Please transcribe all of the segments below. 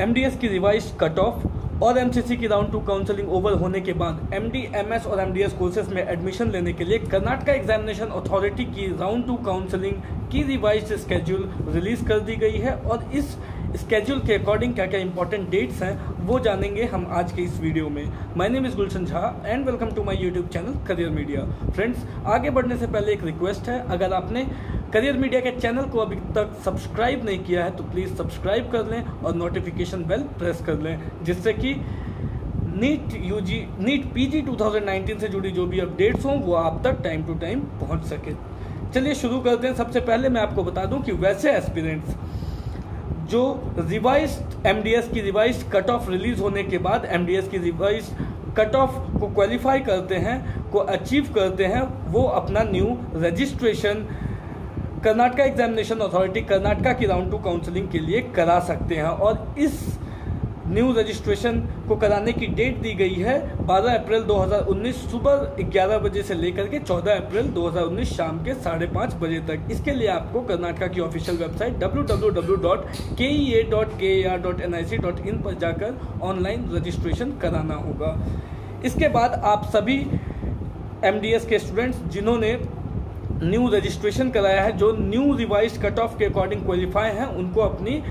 MDS की revise cut off और MCC की राउंड 2 काउंसलिंग ओवर होने के बाद एमडी, एमएस और एमडीएस कोर्सेज में एडमिशन लेने के लिए कर्नाटका एग्जामिनेशन अथॉरिटी की राउंड 2 काउंसलिंग की रिवाइज्ड स्केड्यूल रिलीज कर दी गई है। और इस स्केड्यूल के अकॉर्डिंग क्या क्या इंपॉर्टेंट डेट्स हैं वो जानेंगे हम आज के इस वीडियो में। My name is Gulshan Jha and welcome to my YouTube channel Career Media. Friends, आगे बढ़ने से पहले एक रिक्वेस्ट है, अगर आपने करियर मीडिया के चैनल को अभी तक सब्सक्राइब नहीं किया है तो प्लीज़ सब्सक्राइब कर लें और नोटिफिकेशन बेल प्रेस कर लें, जिससे कि नीट पीजी 2019 से जुड़ी जो भी अपडेट्स हों वो आप तक टाइम टू टाइम पहुंच सके। चलिए शुरू करते हैं। सबसे पहले मैं आपको बता दूं कि वैसे एस्पिरेंट्स जो रिवाइज्ड एमडीएस की रिवाइज्ड कट ऑफ रिलीज होने के बाद एमडीएस की रिवाइज्ड कट ऑफ को क्वालिफाई करते हैं, को अचीव करते हैं, वो अपना new registration Karnataka examination authority Karnataka की राउंड 2 काउंसलिंग के लिए करा सकते हैं। और इस न्यू रजिस्ट्रेशन को कराने की डेट दी गई है 12 अप्रैल 2019 सुबह 11 बजे से लेकर के 14 अप्रैल 2019 शाम के 5:30 बजे तक। इसके लिए आपको कर्नाटका की ऑफिशियल वेबसाइट www.kea.kar.nic.in पर जाकर ऑनलाइन रजिस्ट्रेशन कराना होगा। इसके बाद आप सभी एमडीएस के स्टूडेंट्स जिन्होंने न्यू रजिस्ट्रेशन कराया है, जो न्यू रिवाइज्ड कट ऑफ के अकॉर्डिंग क्वालिफाई हैं, उनको अपनी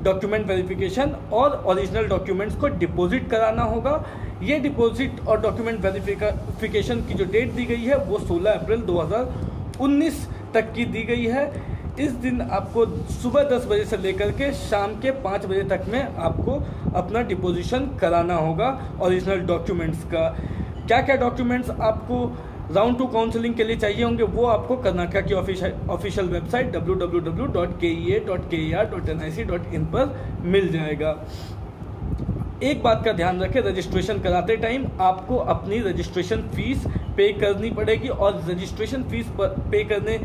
डॉक्यूमेंट वेरिफिकेशन और ओरिजिनल डॉक्यूमेंट्स को डिपॉजिट कराना होगा। ये डिपॉजिट और डॉक्यूमेंट वेरिफिकेशन की जो डेट दी गई है वो 16 अप्रैल 2019 तक की दी गई है। इस दिन आपको सुबह 10 बजे से लेकर के शाम के 5 बजे तक में आपको अपना डिपोजिशन कराना होगा ओरिजिनल डॉक्यूमेंट्स का। क्या क्या डॉक्यूमेंट्स आपको राउंड 2 काउंसलिंग के लिए चाहिए होंगे वो आपको कर्नाटका की ऑफिशियल वेबसाइट www.kea.kar.nic.in पर मिल जाएगा। एक बात का ध्यान रखें, रजिस्ट्रेशन कराते टाइम आपको अपनी रजिस्ट्रेशन फीस पे करनी पड़ेगी और रजिस्ट्रेशन फीस पे करने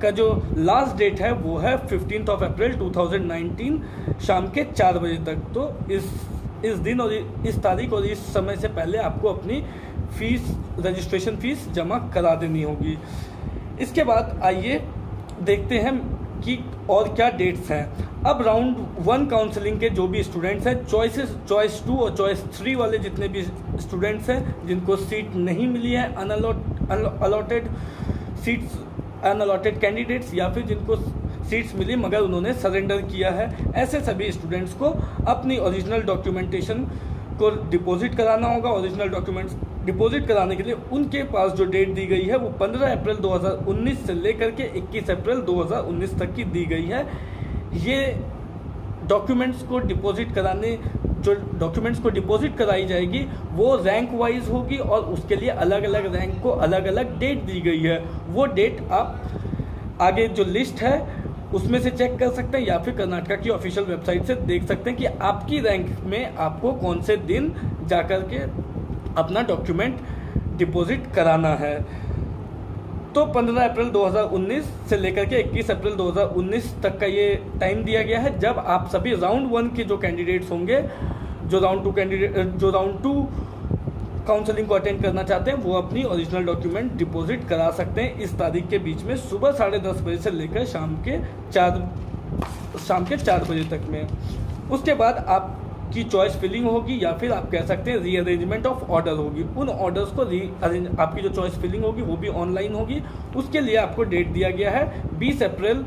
का जो लास्ट डेट है वो है 15 अप्रैल 2019 शाम के 4 बजे तक। तो इस दिन और इस तारीख और इस समय से पहले आपको अपनी रजिस्ट्रेशन फीस जमा करा देनी होगी। इसके बाद आइए देखते हैं कि और क्या डेट्स हैं। अब राउंड 1 काउंसलिंग के जो भी स्टूडेंट्स हैं, चॉइस 2 और चॉइस 3 वाले जितने भी स्टूडेंट्स हैं जिनको सीट नहीं मिली है, अनअलॉटेड कैंडिडेट्स या फिर जिनको सीट्स मिली मगर उन्होंने सरेंडर किया है, ऐसे सभी स्टूडेंट्स को अपनी ओरिजिनल डॉक्यूमेंटेशन को डिपॉजिट कराना होगा। ओरिजिनल डॉक्यूमेंट्स डिपॉजिट कराने के लिए उनके पास जो डेट दी गई है वो 15 अप्रैल 2019 से लेकर के 21 अप्रैल 2019 तक की दी गई है। ये डॉक्यूमेंट्स को डिपॉजिट कराई जाएगी वो रैंक वाइज होगी और उसके लिए अलग अलग रैंक को अलग अलग डेट दी गई है। वो डेट आप आगे जो लिस्ट है उसमें से चेक कर सकते हैं या फिर कर्नाटका की ऑफिशियल वेबसाइट से देख सकते हैं कि आपकी रैंक में आपको कौन से दिन जाकर के अपना डॉक्यूमेंट डिपॉजिट कराना है। तो 15 अप्रैल 2019 से लेकर के 21 अप्रैल 2019 तक का ये टाइम दिया गया है, जब आप सभी राउंड 1 के जो कैंडिडेट्स होंगे, जो राउंड 2 काउंसलिंग को अटेंड करना चाहते हैं, वो अपनी ओरिजिनल डॉक्यूमेंट डिपॉजिट करा सकते हैं इस तारीख के बीच में सुबह 10:30 बजे से लेकर शाम के 4 बजे तक में। उसके बाद आपकी चॉइस फिलिंग होगी या फिर आप कह सकते हैं रीअरेंजमेंट ऑफ ऑर्डर होगी। उन ऑर्डर्स को आपकी जो चॉइस फिलिंग होगी वो भी ऑनलाइन होगी। उसके लिए आपको डेट दिया गया है 20 अप्रैल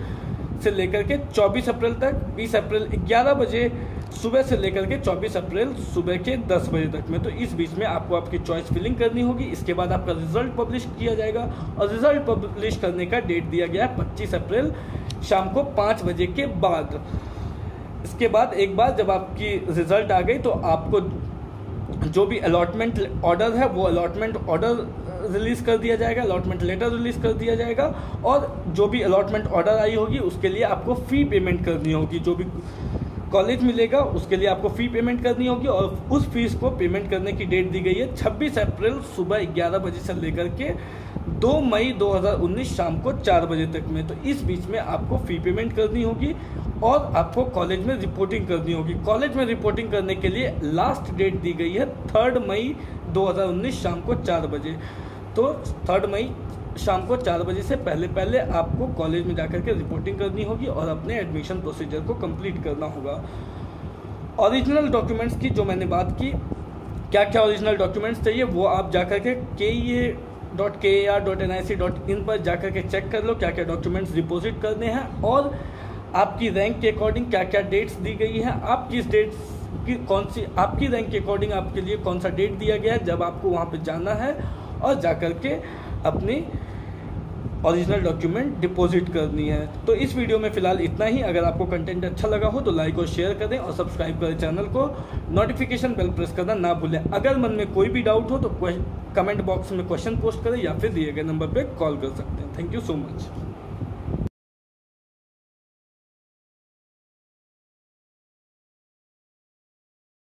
से लेकर के 24 अप्रैल तक। 20 अप्रैल 11 बजे सुबह से लेकर के 24 अप्रैल सुबह के 10 बजे तक में। तो इस बीच में आपको आपकी चॉइस फिलिंग करनी होगी। इसके बाद आपका रिजल्ट पब्लिश किया जाएगा और रिजल्ट पब्लिश करने का डेट दिया गया है 25 अप्रैल शाम को 5 बजे के बाद। इसके बाद एक बार जब आपकी रिजल्ट आ गई तो आपको जो भी अलॉटमेंट ऑर्डर है वो अलॉटमेंट ऑर्डर रिलीज कर दिया जाएगा, अलॉटमेंट लेटर रिलीज कर दिया जाएगा और जो भी अलॉटमेंट ऑर्डर आई होगी उसके लिए आपको फ़ी पेमेंट करनी होगी। जो भी कॉलेज मिलेगा उसके लिए आपको फ़ी पेमेंट करनी होगी और उस फीस को पेमेंट करने की डेट दी गई है 26 अप्रैल सुबह 11 बजे से लेकर के 2 मई 2019 शाम को 4 बजे तक में। तो इस बीच में आपको फ़ी पेमेंट करनी होगी और आपको कॉलेज में रिपोर्टिंग करनी होगी। कॉलेज में रिपोर्टिंग करने के लिए लास्ट डेट दी गई है 3 मई 2019 शाम को 4 बजे। तो 3 मई शाम को 4 बजे से पहले आपको कॉलेज में जाकर के रिपोर्टिंग करनी होगी और अपने एडमिशन प्रोसीजर को कंप्लीट करना होगा। ओरिजिनल डॉक्यूमेंट्स की जो मैंने बात की, क्या क्या ओरिजिनल डॉक्यूमेंट्स चाहिए वो आप जाकर के KEA.KAR.NIC.in पर जाकर के चेक कर लो क्या क्या डॉक्यूमेंट्स डिपॉजिट करने हैं, और आपकी रैंक के अकॉर्डिंग क्या क्या डेट्स दी गई हैं, आप किस डेट्स की कौन सी आपकी रैंक के अकॉर्डिंग आपके लिए कौन सा डेट दिया गया है जब आपको वहाँ पे जाना है और जाकर के अपनी ओरिजिनल डॉक्यूमेंट डिपॉजिट करनी है। तो इस वीडियो में फ़िलहाल इतना ही। अगर आपको कंटेंट अच्छा लगा हो तो लाइक और शेयर करें और सब्सक्राइब करें चैनल को, नोटिफिकेशन बेल प्रेस करना ना भूलें। अगर मन में कोई भी डाउट हो तो कमेंट बॉक्स में क्वेश्चन पोस्ट करें या फिर दिए गए नंबर पर कॉल कर सकते हैं। Thank you so much.